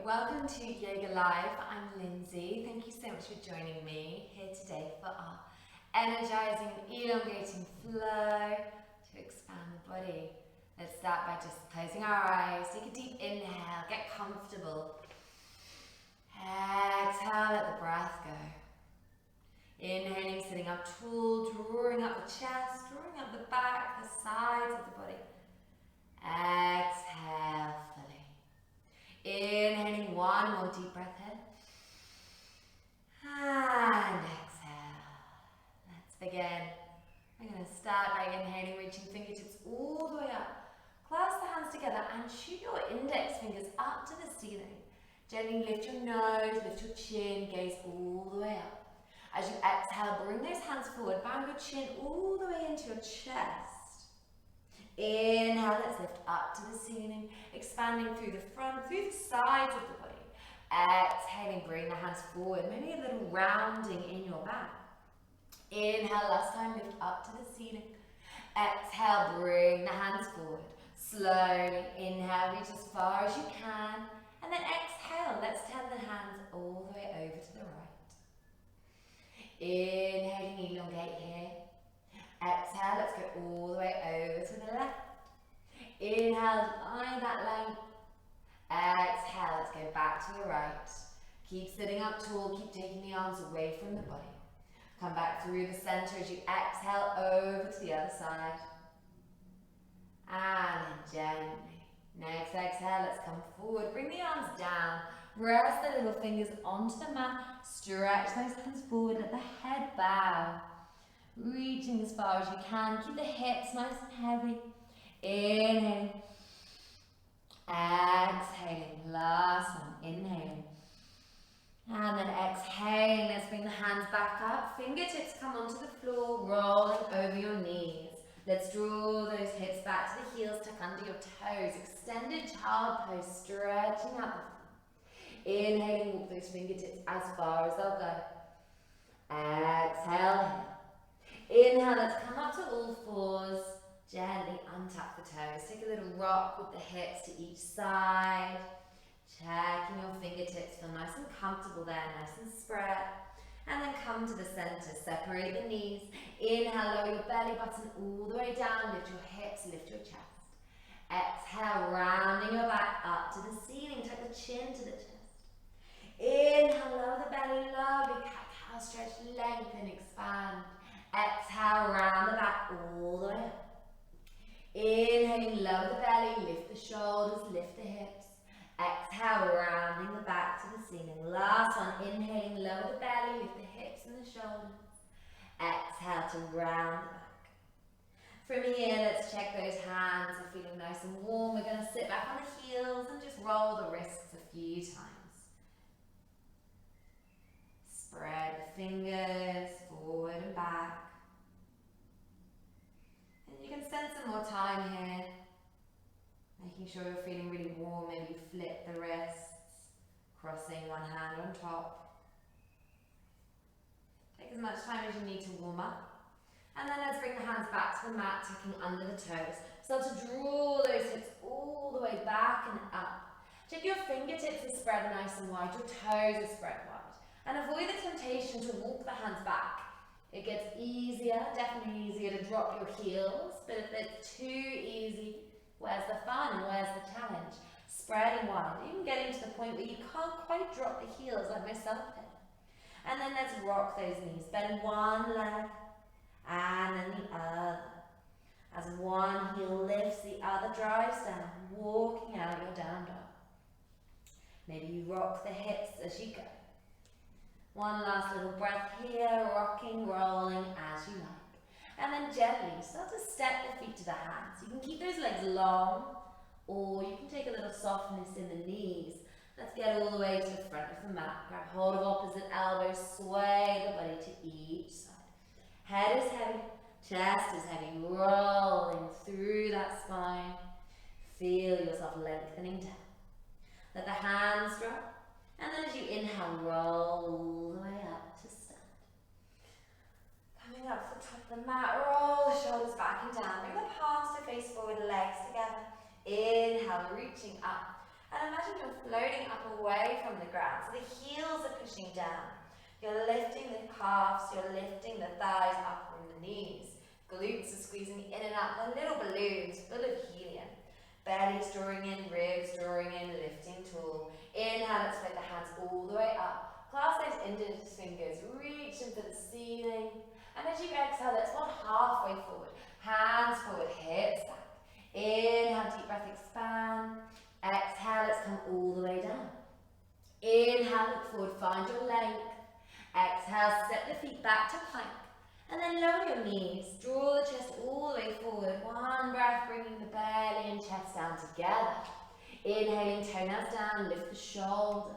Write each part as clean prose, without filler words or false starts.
welcome to Yoga Live. I'm Lindsay. Thank you so much for joining me here today for our energizing, elongating flow to expand the body. Let's start by just closing our eyes. Take a deep inhale, get comfortable. Exhale, let the breath go. Inhaling, sitting up tall, drawing up the chest, drawing up the back, the sides of the body. Exhale fully. Inhaling, one more deep breath in. And exhale. Let's begin. We're going to start by inhaling, reaching fingertips all the way up. Clasp the hands together and shoot your index fingers up to the ceiling. Gently lift your nose, lift your chin, gaze all the way up. As you exhale, bring those hands forward, bound your chin all the way into your chest. Inhale, let's lift up to the ceiling, expanding through the front, through the sides of the body. Exhaling, bring the hands forward, maybe a little rounding in your back. Inhale, last time, lift up to the ceiling. Exhale, bring the hands forward. Slowly, inhale, reach as far as you can. And then exhale, let's turn the hands all the way over to the right. Inhaling, elongate here. Exhale, let's go all the way over to the left. Inhale, line that length. Exhale, let's go back to the right. Keep sitting up tall, keep taking the arms away from the body. Come back through the center as you exhale over to the other side. And then gently. Next exhale, let's come forward. Bring the arms down. Rest the little fingers onto the mat. Stretch those hands forward. Let the head bow. Reaching as far as you can. Keep the hips nice and heavy. Inhaling. Exhaling. Last one. Inhaling. And then exhaling. Let's bring the hands back up. Fingertips come onto the floor. Rolling over your knees. Let's draw those hips back to the heels. Tuck under your toes. Extended child pose. Stretching out the feet. Inhaling. Walk those fingertips as far as they'll go. Exhale. Inhale, let's come up to all fours. Gently untap the toes. Take a little rock with the hips to each side. Checking your fingertips. Feel nice and comfortable there, nice and spread. And then come to the center. Separate the knees. Inhale, lower your belly button all the way down. Lift your hips, lift your chest. Exhale, rounding your back up to the ceiling. Tuck the chin to the chest. Inhale, lower the belly, lovely cat-cow stretch, lengthen, expand. Exhale, round the back all the way up. Inhaling, lower the belly, lift the shoulders, lift the hips. Exhale, rounding the back to the ceiling. Last one, inhaling, lower the belly, lift the hips and the shoulders. Exhale to round the back. From here, let's check those hands are feeling nice and warm. We're going to sit back on the heels and just roll the wrists a few times. Spread the fingers forward and back. And you can spend some more time here, making sure you're feeling really warm. Maybe you flip the wrists, crossing one hand on top. Take as much time as you need to warm up. And then let's bring the hands back to the mat, tucking under the toes. Start to draw those hips all the way back and up. Check your fingertips are spread nice and wide, your toes are spread wide. And avoid the temptation to walk the hands back. It gets easier, definitely easier to drop your heels, but if it's too easy, where's the fun and where's the challenge? Spreading wide, even getting to the point where you can't quite drop the heels like myself did. And then let's rock those knees. Bend one leg and then the other. As one heel lifts, the other drives down, walking out your down dog. Maybe you rock the hips as you go. One last little breath here, rocking, rolling as you like. And then gently start to step the feet to the hands. You can keep those legs long, or you can take a little softness in the knees. Let's get all the way to the front of the mat. Grab hold of opposite elbows, sway the body to each side. Head is heavy, chest is heavy, rolling through that spine. Feel yourself lengthening down. Let the hands drop. And then as you inhale, roll all the way up to stand. Coming up to the top of the mat, roll the shoulders back and down. Bring the palms to face forward, legs together. Inhale, reaching up. And imagine your floating up away from the ground. So the heels are pushing down. You're lifting the calves, you're lifting the thighs up from the knees. Glutes are squeezing in and out. They're little balloons full of helium. Belly's drawing in, ribs drawing in, lifting tall. Inhale, let's float the hands all the way up. Clasp those index fingers, reaching for the ceiling. And as you exhale, let's fold halfway forward. Hands forward, hips back. Inhale, deep breath, expand. Exhale, let's come all the way down. Inhale, look forward, find your length. Exhale, step the feet back to plank. And then lower your knees, draw the chest all the way forward. One breath, bringing the belly and chest down together. Inhaling, toenails down, lift the shoulders.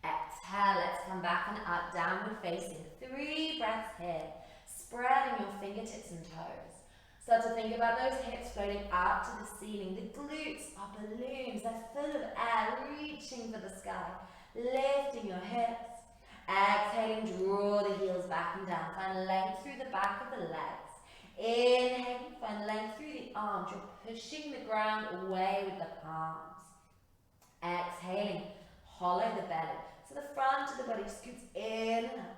Exhale, let's come back and up, downward facing. 3 breaths here, spreading your fingertips and toes. Start to think about those hips floating up to the ceiling. The glutes are balloons, they're full of air, reaching for the sky. Lifting your hips. Exhaling, draw the heels back and down. Find length through the back of the legs. Inhaling, find length through the arms. You're pushing the ground away with the palms. Exhaling, hollow the belly. So the front of the body scoots in and up.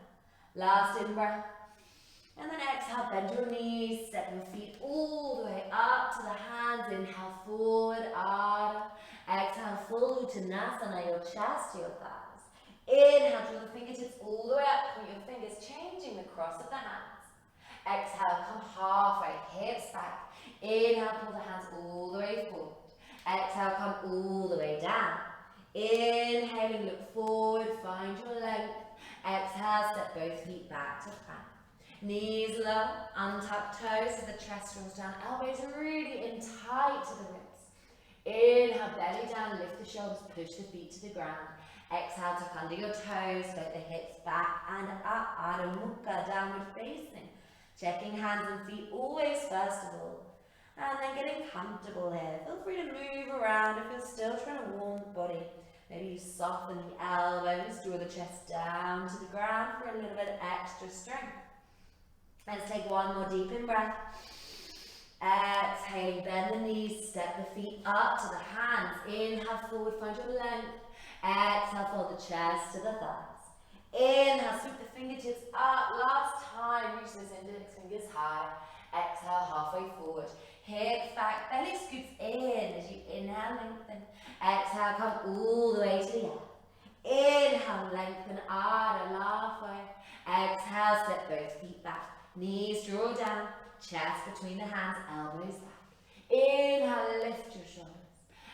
Last in breath. And then exhale, bend your knees, step your feet all the way up to the hands. Inhale, forward, Ardha. Exhale, full Uttanasana, your chest to your thighs. Inhale, draw the fingertips all the way up, point your fingers, changing the cross of the hands. Exhale, come halfway, hips back. Inhale, pull the hands all the way forward. Exhale, come all the way down. Inhaling, look forward, find your length. Exhale, step both feet back to plank. Knees low, untuck toes as the chest rolls down. Elbows are really in tight to the ribs. Inhale, belly down, lift the shoulders, push the feet to the ground. Exhale, tuck under your toes, float the hips back and up. Adho Mukha, downward facing. Checking hands and feet always first of all. And then getting comfortable here. Feel free to move around if you're still trying to warm the body. Maybe you soften the elbows, draw the chest down to the ground for a little bit of extra strength. Let's take one more deep in breath. Exhaling, bend the knees, step the feet up to the hands. Inhale, forward, find your length. Exhale, fold the chest to the thighs. Inhale, sweep the fingertips up. Last time, reach those index fingers high. Exhale, halfway forward. Hips back, belly scoots in as you inhale, lengthen. Exhale, come all the way to the end. Inhale, lengthen, Ardha, halfway. Exhale, step both feet back. Knees draw down, chest between the hands, elbows back. Inhale, lift your shoulders.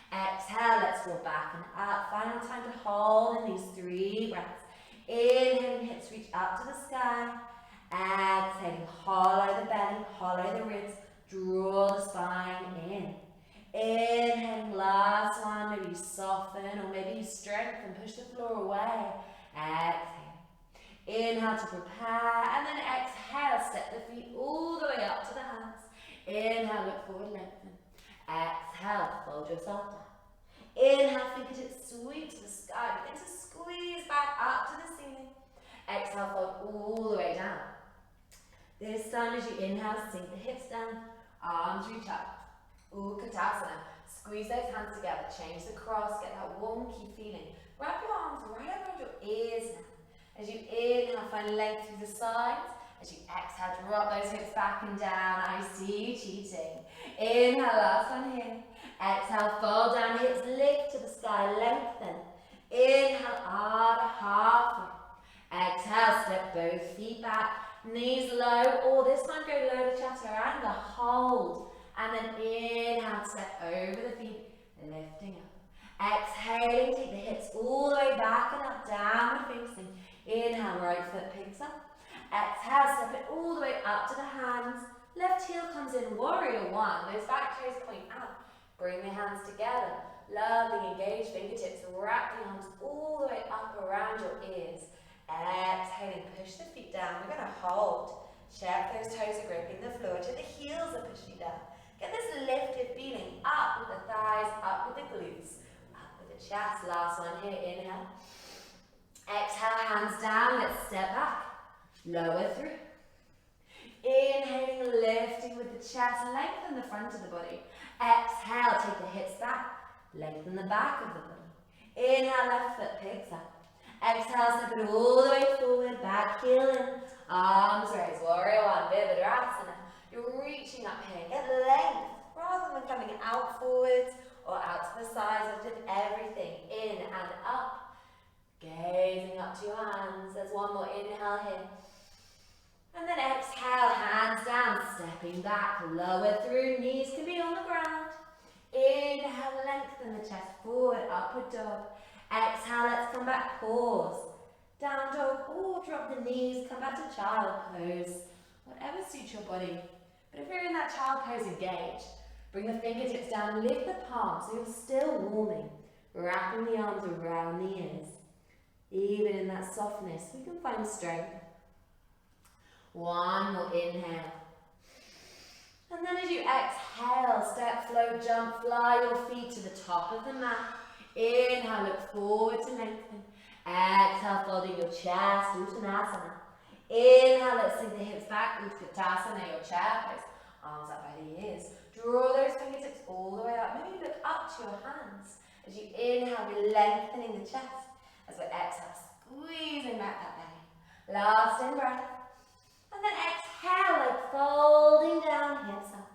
Exhale, let's draw back and up. Final time to hold in these 3 breaths. Inhaling, hips reach up to the sky. Exhaling, hollow the belly, hollow the ribs. Draw the spine in. Inhaling, last one. Maybe you soften or maybe you strengthen, push the floor away. Exhale. Inhale to prepare and then exhale, step the feet all the way up to the hands. Inhale, look forward, lengthen. Exhale, fold yourself down. Inhale, fingertips sweep to the sky. Begin to squeeze back up to the ceiling. Exhale, fold all the way down. This time as you inhale, sink the hips down, arms reach up. Utkatasana. Squeeze those hands together, change the cross, get that warm, keep feeling. Wrap your arms right around your ears now. As you inhale, find length through the sides. As you exhale, drop those hips back and down. I see you cheating. Inhale, last one here. Exhale, fold down, hips lift to the sky, lengthen. Inhale, Ardha, halfway. Exhale, step both feet back, knees low, or this one go low to chaturanga, hold. And then inhale, step over the feet, lifting up. Exhaling, take the hips all the way back and up, downward facing. Inhale, right foot picks up. Exhale, step it all the way up to the hands. Left heel comes in, warrior one. Those back toes point out. Bring the hands together. Lovely, engage fingertips. Wrap the arms all the way up around your ears. Exhaling, push the feet down. We're going to hold. Check those toes are gripping the floor till the heels are pushing down. Get this lifted feeling. Up with the thighs, up with the glutes. Up with the chest. Last one here, inhale. Exhale, hands down, let's step back. Lower through. Inhaling, lifting with the chest, lengthen the front of the body. Exhale, take the hips back, lengthen the back of the body. Inhale, left foot picks up. Exhale, step it all the way forward, back heel in. Arms raised, warrior one, Virabhadrasana. You're reaching up here, get length, rather than coming out forwards or out to the sides. Lift everything in and up. Gazing up to your hands. There's one more inhale here. And then exhale, hands down, stepping back, lower through, knees can be on the ground. Inhale, lengthen the chest forward, upward dog. Exhale, let's come back, pause. Down dog, or drop the knees, come back to child pose. Whatever suits your body. But if you're in that child pose, engage. Bring the fingertips down, lift the palms so you're still warming. Wrapping the arms around the ears. Even in that softness, we can find strength. One more inhale. And then as you exhale, step, float, jump, fly your feet to the top of the mat. Inhale, look forward to lengthen. Exhale, folding your chest, Uttanasana. Inhale, let's sink the hips back, Utkatasana, your chair pose. Arms up by the ears. Draw those fingertips all the way up. Maybe look up to your hands. As you inhale, we're lengthening the chest. As we exhale, squeezing back that belly. Last in breath. And then exhale, like folding down, hips up.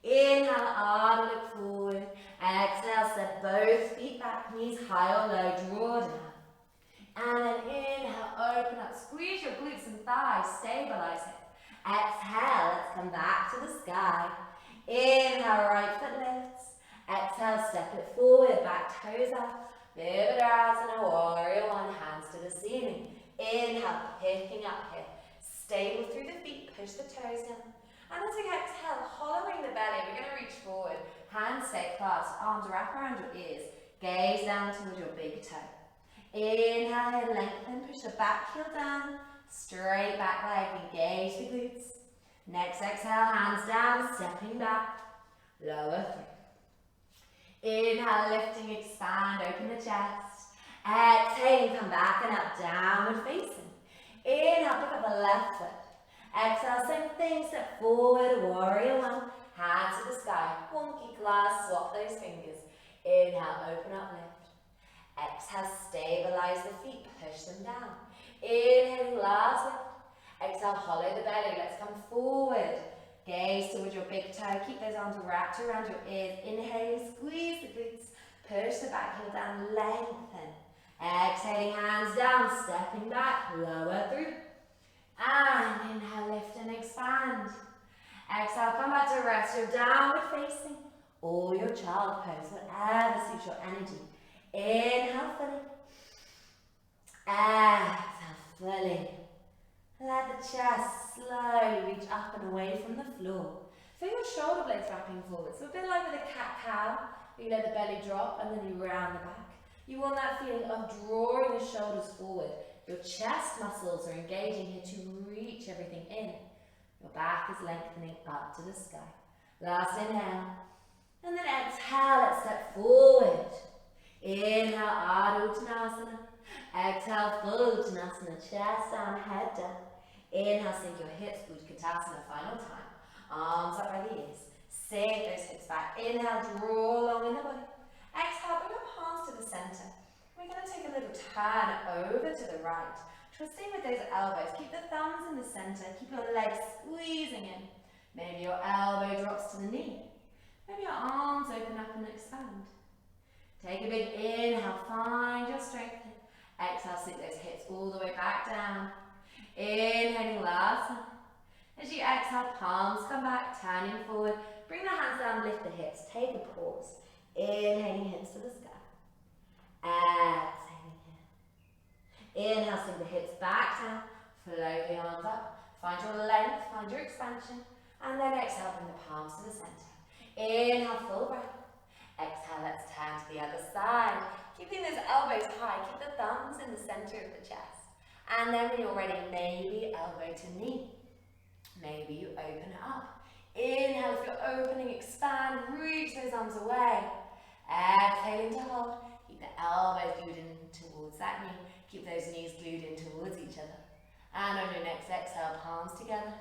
Inhale, arm, look forward. Exhale, step both feet back, knees high or low, draw down. And then inhale, open up, squeeze your glutes and thighs, stabilize it. Exhale, let's come back to the sky. Inhale, right foot lifts. Exhale, step it forward, back toes up. Virabhadrasana, warrior one, hands to the ceiling. Inhale, picking up here. Stable through the feet, push the toes down. And as we exhale, hollowing the belly, we're going to reach forward. Hands stay clasped, arms wrap around your ears. Gaze down towards your big toe. Inhale, lengthen, push the back heel down. Straight back leg, engage the glutes. Next exhale, hands down, stepping back. Lower through. Inhale, lifting, expand, open the chest. Exhaling, come back and up, downward facing. Inhale, pick up the left foot. Exhale, same thing, step forward, warrior one. Hands to the sky, wonky class, swap those fingers. Inhale, open up, lift. Exhale, stabilize the feet, push them down. Inhale, last lift. Exhale, hollow the belly, let's come forward. Gaze towards your big toe, keep those arms wrapped around your ears. Inhaling, squeeze the glutes, push the back heel down, lengthen. Exhaling, hands down, stepping back, lower through. And inhale, lift and expand. Exhale, come back to rest, your downward facing, or your child pose, whatever suits your energy. Inhale fully. Exhale fully. Let the chest slowly reach up and away from the floor. Feel your shoulder blades wrapping forward. So a bit like with a cat-cow, you let the belly drop and then you round the back. You want that feeling of drawing the shoulders forward. Your chest muscles are engaging here to reach everything in. Your back is lengthening up to the sky. Last inhale. And then exhale, let's step forward. Inhale, Ardha Uttanasana. Exhale, full Uttanasana, chest down, head down. Inhale, sink your hips, Utkatasana, final time. Arms up by the ears. Sink those hips back. Inhale, draw long in the body. Exhale, bring your palms to the center. We're going to take a little turn over to the right. Twisting with those elbows. Keep the thumbs in the center. Keep your legs squeezing in. Maybe your elbow drops to the knee. Maybe your arms open up and expand. Take a big inhale. Find your strength. Exhale, sink those hips all the way back down. Inhaling last. As you exhale, palms come back, turning forward. Bring the hands down, lift the hips. Take a pause. Inhaling, hips to the sky. Exhaling here. Inhale, sink the hips back down. Float the arms up. Find your length, find your expansion. And then exhale, bring the palms to the center. Inhale, full breath. Exhale, let's turn to the other side. Keeping those elbows high, keep the thumbs in the center of the chest. And then when you're ready, maybe elbow to knee. Maybe you open it up. Inhale, if you're opening, expand, reach those arms away. Exhaling to hold. Keep the elbows glued in towards that knee. Keep those knees glued in towards each other. And on your next exhale, palms together.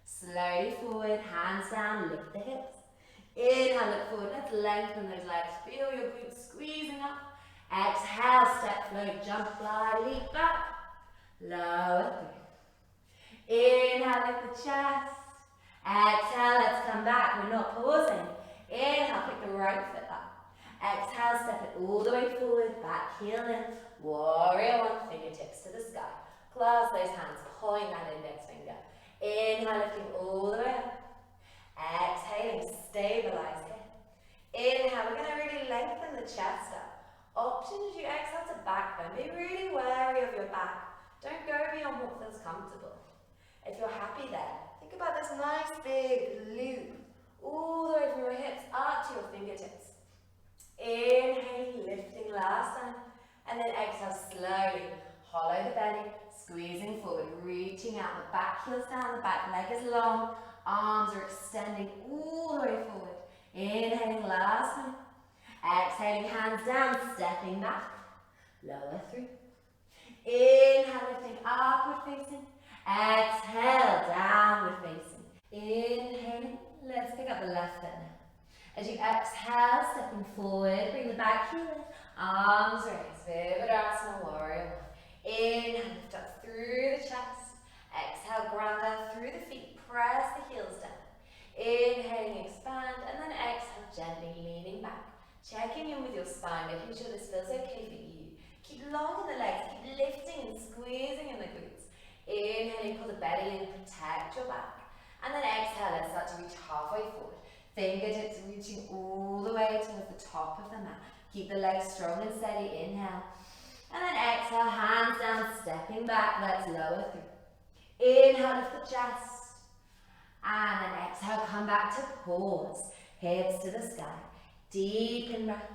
Slowly forward, hands down, lift the hips. Inhale, look forward. Let's lengthen those legs. Feel your glutes squeezing up. Exhale. float, jump, fly, leap back. Lower through. Inhale, lift the chest. Exhale, let's come back. We're not pausing. Inhale, pick the right foot up. Exhale, step it all the way forward, back heel in. Warrior one, fingertips to the sky. Clasp those hands, point that index finger. Inhale, lifting all the way up. Exhaling, stabilize here. Inhale, we're going to really lengthen the chest up. Option as you exhale to back bend. Be really wary of your back. Don't go beyond what feels comfortable. If you're happy there, think about this nice big loop all the way from your hips up to your fingertips. Inhaling, lifting last time, and then exhale slowly. Hollow the belly, squeezing forward, reaching out. The back heel's down, the back leg is long, arms are extending all the way forward. Inhaling last time. Exhaling, hands down, stepping back. Lower through. Inhale, lifting upward facing. Exhale, downward facing. Inhaling, let's pick up the left foot now. As you exhale, stepping forward, bring the back heel in. Arms raised, Virabhadrasana, warrior one. Inhale, lift up through the chest. Exhale, ground down through the feet. Press the heels down. Inhaling, expand, and then exhale, gently leaning back. Checking in with your spine, making sure this feels okay for you. Keep long in the legs, keep lifting and squeezing in the glutes. Inhaling, pull the belly in, protect your back. And then exhale, let's start to reach halfway forward. Fingertips reaching all the way towards the top of the mat. Keep the legs strong and steady, inhale. And then exhale, hands down, stepping back, let's lower through. Inhale, lift the chest. And then exhale, come back to pause. Hips to the sky. Deep in breath.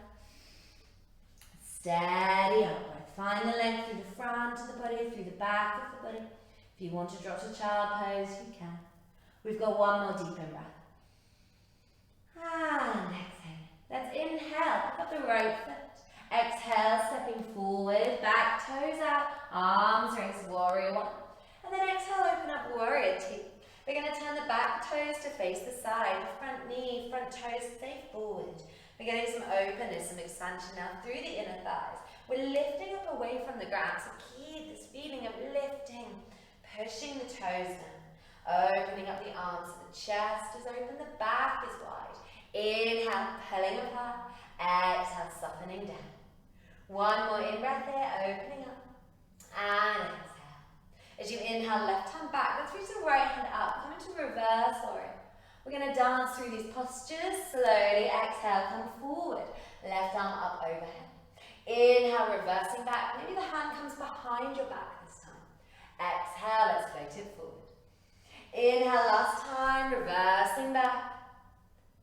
Steady upright. Find the length through the front of the body, through the back of the body. If you want to drop to child pose, you can. We've got one more deep in breath. And exhale. Let's inhale, pick up the right foot. Exhale, stepping forward, back toes out, arms raised, warrior one. And then exhale, open up, warrior two. We're going to turn the back toes to face the side, the front knee, front toes stay forward. We're getting some openness, some expansion now through the inner thighs. We're lifting up away from the ground, so keep this feeling of lifting, pushing the toes down, opening up the arms, so the chest is open, the back is wide. Inhale, pulling apart, exhale, softening down. One more in-breath here, opening up, and exhale. As you inhale, left hand back, let's reach the right hand up, come into reverse warrior. We're going to dance through these postures, slowly, exhale, come forward, left arm up overhead. Inhale, reversing back, maybe the hand comes behind your back this time. Exhale, let's float it forward. Inhale, last time, reversing back.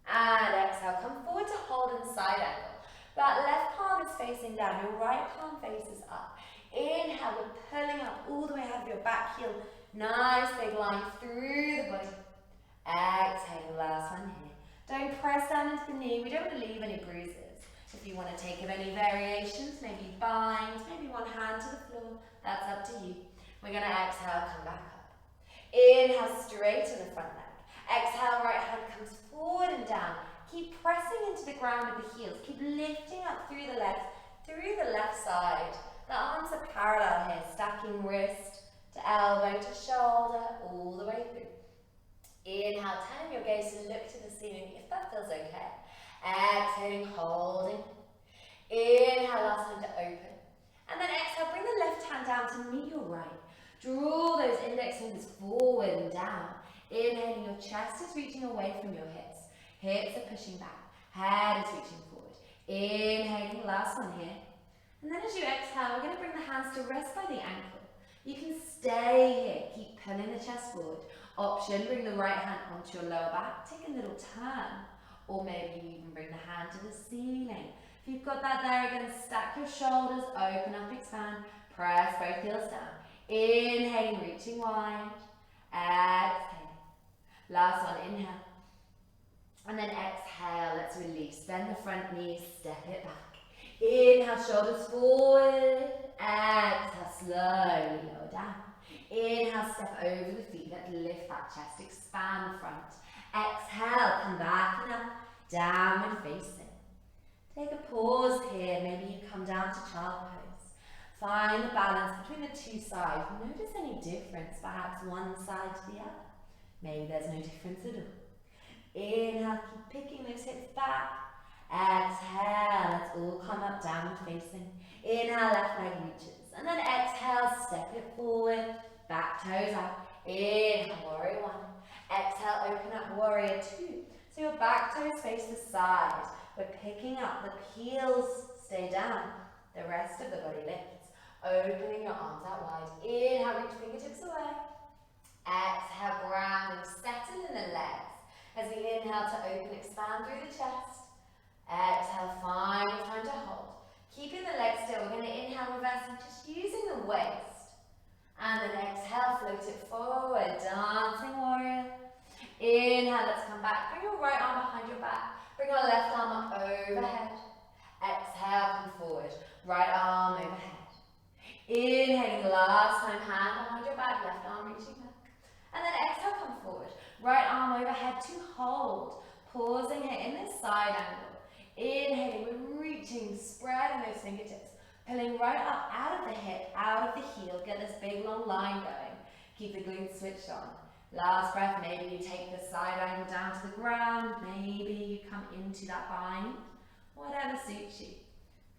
And exhale, come forward to hold in side angle. That left palm is facing down, your right palm faces up. Inhale, we're pulling up all the way out of your back heel. Nice big line through the body. Exhale, last one here. Don't press down into the knee, we don't want to leave any bruises. If you want to take of any variations, maybe bind, maybe one hand to the floor, that's up to you. We're going to exhale, come back up. Inhale, straight to the front leg. Exhale, right hand comes forward and down. Keep pressing into the ground with the heels. Keep lifting up through the legs, through the left side. The arms are parallel here, stacking wrist to elbow to shoulder, all the way through. Inhale, turn your gaze to look to the ceiling if that feels okay. Exhaling, holding. Inhale, last time to open. And then exhale, bring the left hand down to meet your right. Draw those index fingers forward and down. Inhaling, your chest is reaching away from your hips. Hips are pushing back. Head is reaching forward. Inhaling, last one here. And then as you exhale, we're going to bring the hands to rest by the ankle. You can stay here. Keep pulling the chest forward. Option, bring the right hand onto your lower back. Take a little turn. Or maybe you even bring the hand to the ceiling. If you've got that there, again, stack your shoulders, open up, expand. Press both heels down. Inhaling, reaching wide. Exhale. Last one, inhale. And then exhale, let's release. Bend the front knees, step it back. Inhale, shoulders forward. Exhale, slowly lower down. Inhale, step over the feet. Let's lift that chest, expand the front. Exhale, come back and up, downward facing. Take a pause here. Maybe you come down to child pose. Find the balance between the two sides. Notice any difference, perhaps one side to the other. Maybe there's no difference at all. Inhale, keep picking those hips back. Exhale, let's all come up, downward facing. Inhale, left leg reaches. And then exhale, step it forward, back toes out. Inhale, warrior one. Exhale, open up, warrior two. So your back toes face the side. We're picking up, the heels stay down. The rest of the body lifts. Opening your arms out wide. Inhale, reach fingertips away. Exhale, grounding, settle in the legs. As we inhale to open, expand through the chest. Exhale, find time to hold. Keeping the legs still, we're going to inhale, reversing, just using the waist. And then exhale, float it forward, dancing warrior. Inhale, let's come back. Bring your right arm behind your back. Bring your left arm up overhead. Exhale, come forward. Right arm overhead. Inhaling, last time, hand behind your back, left arm reaching back. And then exhale, come forward. Right arm overhead to hold. Pausing here in this side angle. Inhaling, we're reaching, spreading those fingertips. Pulling right up out of the hip, out of the heel. Get this big long line going. Keep the glutes switched on. Last breath, maybe you take the side angle down to the ground. Maybe you come into that bind. Whatever suits you.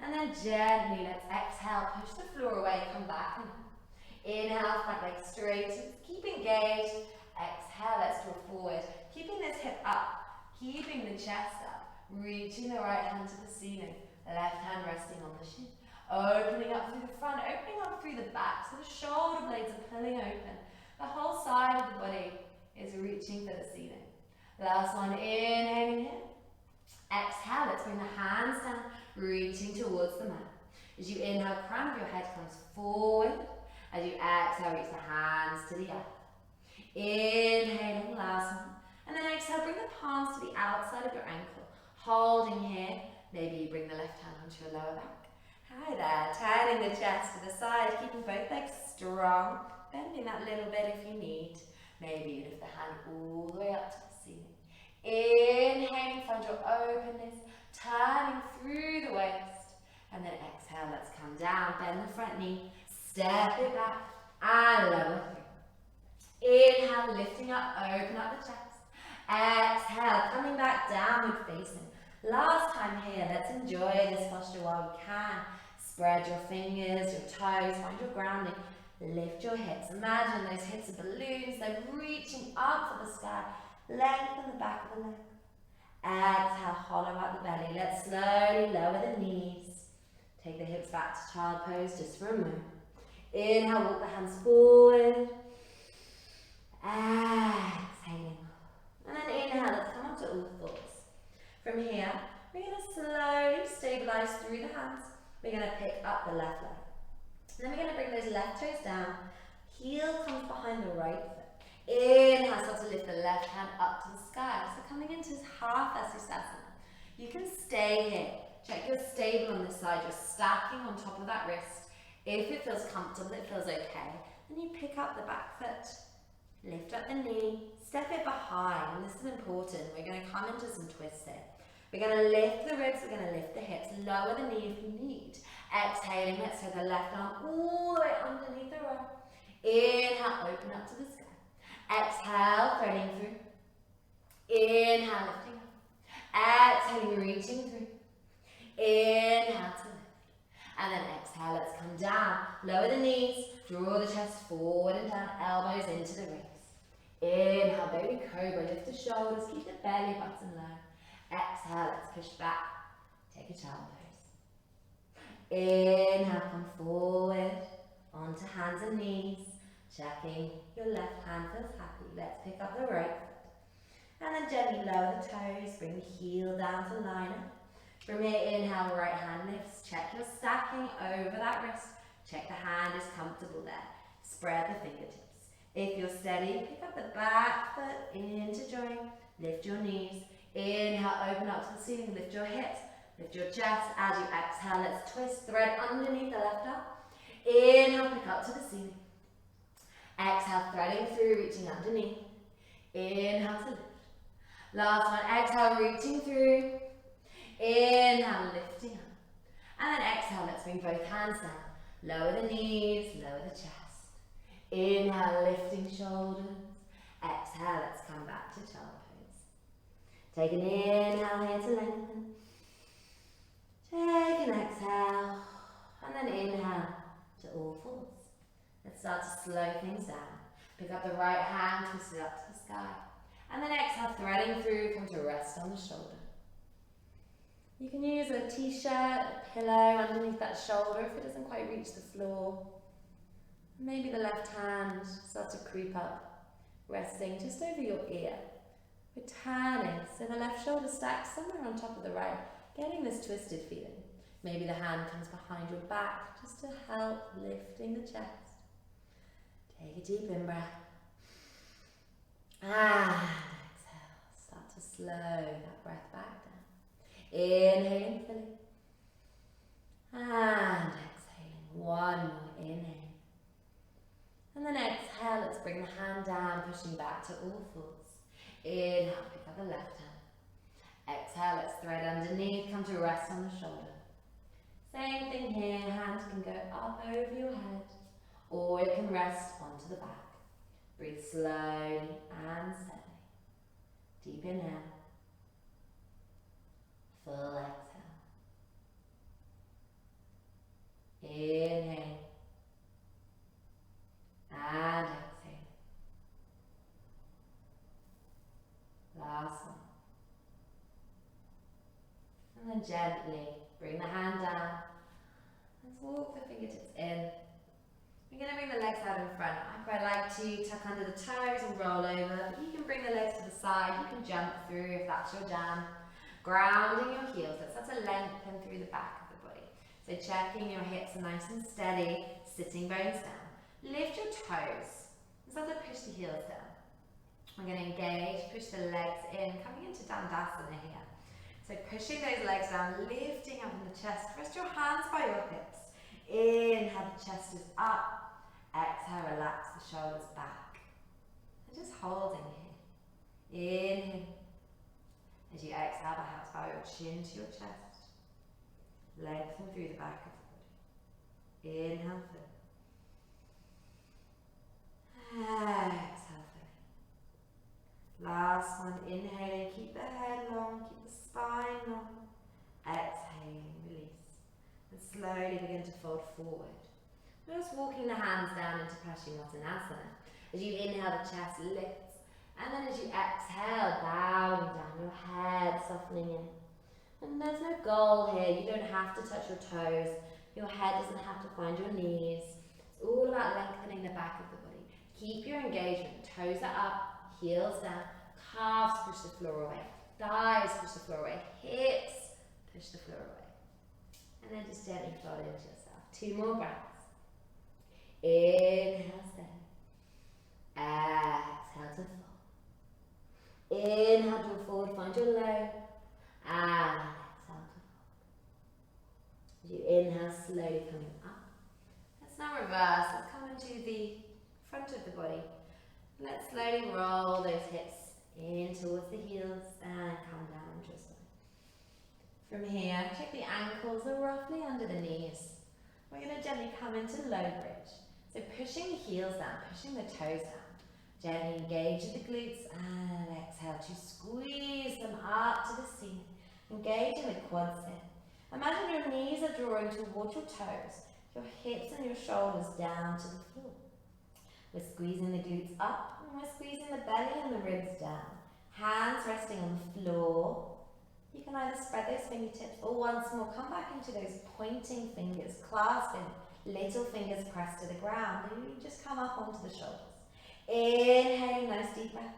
And then gently, let's exhale, push the floor away, come back. Inhale, front leg straight, keep engaged. Exhale, let's draw forward. Keeping this hip up, keeping the chest up. Reaching the right hand to the ceiling, left hand resting on the shin. Opening up through the front, opening up through the back, so the shoulder blades are pulling open. The whole side of the body is reaching for the ceiling. Last one, inhaling here. Exhale, let's bring the hands down, reaching towards the mat. As you inhale, crown of your head comes forward. As you exhale, reach the hands to the earth. Inhaling, last one. And then exhale, bring the palms to the outside of your ankle. Holding here, maybe you bring the left hand onto your lower back. Hi there, turning the chest to the side, keeping both legs strong. Bending that little bit if you need. Maybe you lift the hand all the way up to the ceiling. Inhaling, find your openness, turning through the waist. And then exhale, let's come down, bend the front knee, step it back, and lower through. Inhale, lifting up, open up the chest. Exhale, coming back, downward facing. Last time here, let's enjoy this posture while we can. Spread your fingers, your toes, find your grounding. Lift your hips. Imagine those hips are balloons. They're reaching up for the sky. Lengthen the back of the leg. Exhale, hollow out the belly. Let's slowly lower the knees. Take the hips back to child pose just for a moment. Inhale, walk the hands forward. Exhaling. And then inhale, let's come up to all fours. From here, we're going to slowly stabilize through the hands. We're going to pick up the left leg. Then we're going to bring those left toes down. Heel comes behind the right foot. Inhale, start to lift the left hand up to the sky. So coming into this half Vasisthasana. You can stay here. Check you're stable on this side. You're stacking on top of that wrist. If it feels comfortable, it feels okay. Then you pick up the back foot. Lift up the knee. Step it behind. And this is important. We're going to come into some twists here. We're going to lift the ribs. We're going to lift the hips. Lower the knee if you need. Exhaling, let's take the left arm all the way underneath the row. Inhale, open up to the sky. Exhale, threading through. Inhale, lifting up. Exhaling, reaching through. Inhale to lift. And then exhale, let's come down. Lower the knees, draw the chest forward and down, elbows into the ribs. Inhale, baby cobra, lift the shoulders, keep the belly button low. Exhale, let's push back. Take a child pose. Inhale, come forward, onto hands and knees, checking your left hand feels happy. Let's pick up the right foot. And then gently lower the toes, bring the heel down to line up. From here, inhale, right hand lifts, check you're stacking over that wrist. Check the hand is comfortable there. Spread the fingertips. If you're steady, pick up the back foot into joint, lift your knees. Inhale, open up to the ceiling, lift your hips. Lift your chest. As you exhale, let's twist, thread underneath the left arm. Inhale, pick up to the ceiling. Exhale, threading through, reaching underneath. Inhale to lift. Last one, exhale, reaching through. Inhale, lifting up. And then exhale, let's bring both hands down. Lower the knees, lower the chest. Inhale, lifting shoulders. Exhale, let's come back to child pose. Take an inhale here to lengthen. Take an exhale, and then inhale to all fours. Let's start to slow things down. Pick up the right hand, twist it up to the sky. And then exhale, threading through, come to rest on the shoulder. You can use a t-shirt, a pillow underneath that shoulder if it doesn't quite reach the floor. Maybe the left hand starts to creep up, resting just over your ear. We're turning, so the left shoulder stacks somewhere on top of the right, getting this twisted feeling. Maybe the hand comes behind your back just to help lifting the chest. Take a deep in-breath. And exhale. Start to slow that breath back down. Inhaling fully. And exhaling. One more inhale. And then exhale, let's bring the hand down, pushing back to all fours. Inhale, pick up the left hand. Exhale, let's thread underneath, come to rest on the shoulder. Same thing here, hand can go up over your head, or it can rest onto the back. Breathe slowly and steadily. Deep inhale. Full exhale. Inhale. And exhale. Last one. And then gently bring the hand down. Let's walk the fingertips in. We're going to bring the legs out in front. I quite like to tuck under the toes and roll over, but you can bring the legs to the side. You can jump through if that's your jam. Grounding your heels. Let's start to lengthen through the back of the body. So checking your hips are nice and steady, sitting bones down. Lift your toes. Start to push the heels down. We're going to engage, push the legs in, coming into Dandasana here. So pushing those legs down, lifting up in the chest. Rest your hands by your hips. Inhale, the chest is up. Exhale, relax the shoulders back. And just holding here. Inhale. As you exhale, perhaps bow your chin to your chest. Lengthen through the back of the body. Inhale through. Exhale through. Last one, inhaling, keep the head long, keep the spine long. Exhaling, release. And slowly begin to fold forward. We're just walking the hands down into Paschimottanasana. As you inhale, the chest lifts. And then as you exhale, bowing down, your head softening in. And there's no goal here. You don't have to touch your toes. Your head doesn't have to find your knees. It's all about lengthening the back of the body. Keep your engagement. Toes are up, heels down, calves push the floor away, thighs push the floor away, hips push the floor away. And then just gently fold into yourself. 2 more breaths. Inhale, steady. Exhale to fold. Inhale, draw forward, find your low. And exhale to fold. As you inhale, slowly coming up. Let's now reverse. Let's come into the front of the body. Let's slowly roll those hips in towards the heels and come down onto your spine. From here, check the ankles are roughly under the knees. We're going to gently come into low bridge. So pushing the heels down, pushing the toes down. Gently engage the glutes and exhale to squeeze them up to the ceiling. Engage in the quads here. Imagine your knees are drawing towards your toes, your hips and your shoulders down to the floor. We're squeezing the glutes up and we're squeezing the belly and the ribs down. Hands resting on the floor. You can either spread those fingertips or once more come back into those pointing fingers, clasping, little fingers pressed to the ground, and you just come up onto the shoulders. Inhaling, nice deep breath.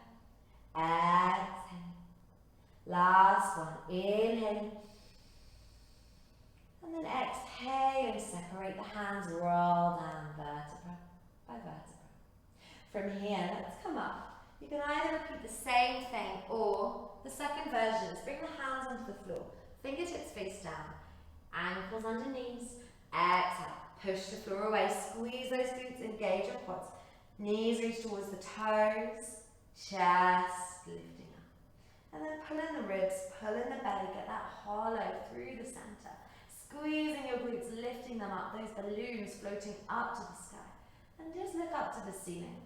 Exhale. Last one. Inhaling. And then exhaling, separate the hands, roll down vertebra by vertebra. From here, let's come up. You can either repeat the same thing or the second version is bring the hands onto the floor, fingertips face down, ankles under knees, exhale, push the floor away, squeeze those glutes, engage your quads, knees reach towards the toes, chest lifting up. And then pull in the ribs, pull in the belly, get that hollow through the center. Squeezing your glutes, lifting them up, those balloons floating up to the sky. And just look up to the ceiling.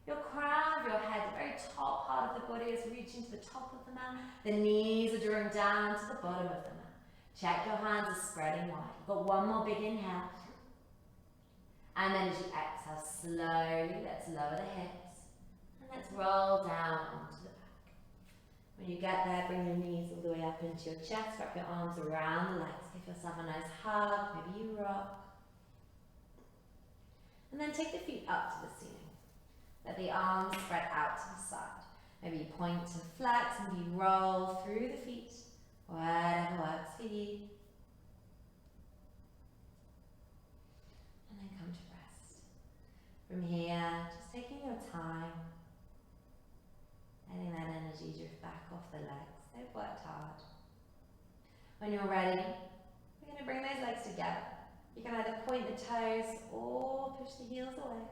Your crown of your head, the very top part of the body, is reaching to the top of the mat. The knees are drawing down to the bottom of the mat. Check your hands are spreading wide. You've got one more big inhale. And then as you exhale, slowly, let's lower the hips. And let's roll down onto the back. When you get there, bring your knees all the way up into your chest. Wrap your arms around the legs. Give yourself a nice hug. Maybe you rock. And then take the feet up to the ceiling. Let the arms spread out to the side. Maybe you point to flex, maybe you roll through the feet. Whatever works for you. And then come to rest. From here, just taking your time. Letting that energy drift back off the legs. They've worked hard. When you're ready, we're going to bring those legs together. You can either point the toes or push the heels away.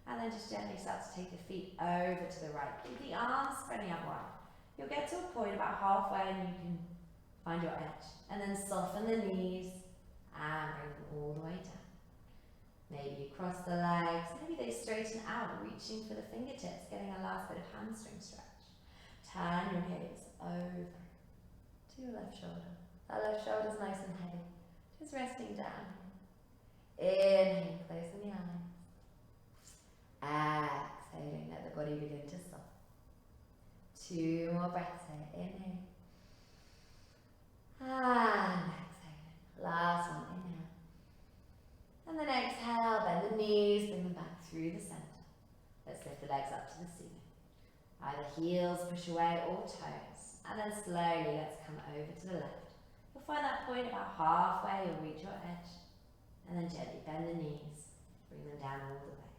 And then just gently start to take the feet over to the right. Keep the arms spreading out wide. You'll get to a point about halfway and you can find your edge. And then soften the knees and bring them all the way down. Maybe you cross the legs, maybe they straighten out, reaching for the fingertips, getting a last bit of hamstring stretch. Turn your gaze over to your left shoulder. That left shoulder's nice and heavy. Just resting down. Inhaling, closing the eyes. Exhaling, let the body begin to soften. 2 more breaths here. Inhale. And exhaling. Last one, inhale. And then exhale, bend the knees, bring them back through the center. Let's lift the legs up to the ceiling. Either heels push away or toes. And then slowly let's come over to the left. You'll find that point about halfway, you'll reach your edge. And then gently bend the knees, bring them down all the way.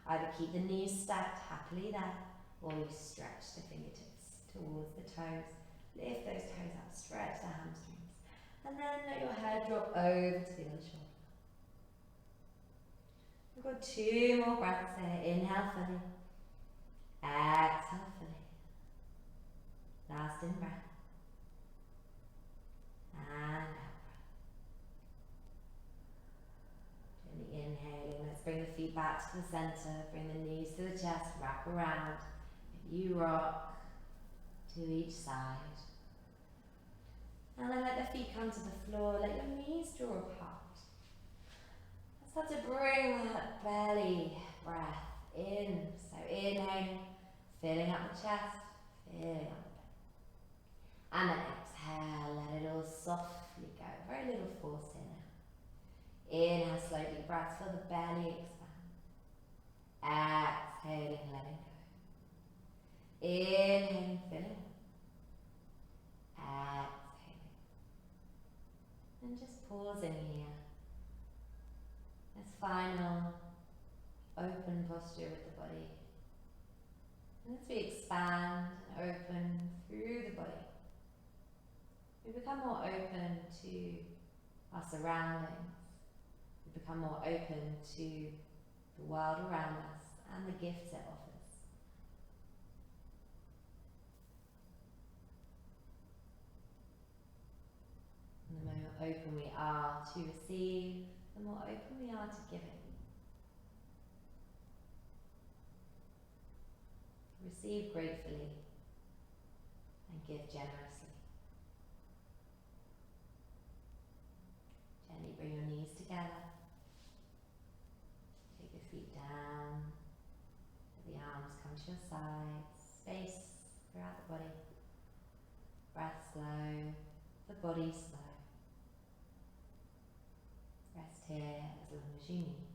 Either keep the knees stacked happily there, or you stretch the fingertips towards the toes. Lift those toes up, stretch the hamstrings. And then let your head drop over to the other shoulder. We've got 2 more breaths here. Inhale fully. Exhale fully. Last in breath. And out breath. Gently inhaling. Let's bring the feet back to the center. Bring the knees to the chest. Wrap around. Maybe you rock to each side. And then let the feet come to the floor. Let your knees draw apart. Let's start to bring that belly breath in. So inhaling, filling up the chest, filling up the belly. And then exhale, let it all softly go. Very little force in now. Inhale, slow deep breaths, feel the belly expand. Exhaling, letting go. Inhaling, filling up. Exhaling. And just pausing here. This final open posture with the body. And as we expand and open through the body, we become more open to our surroundings. We become more open to the world around us and the gifts it offers. And the more open we are to receive, the more open we are to giving. Receive gratefully and give generously. Gently bring your knees together. Take your feet down. Let the arms come to your sides. Space throughout the body. Breath slow. The body slow. Rest here as long as you need.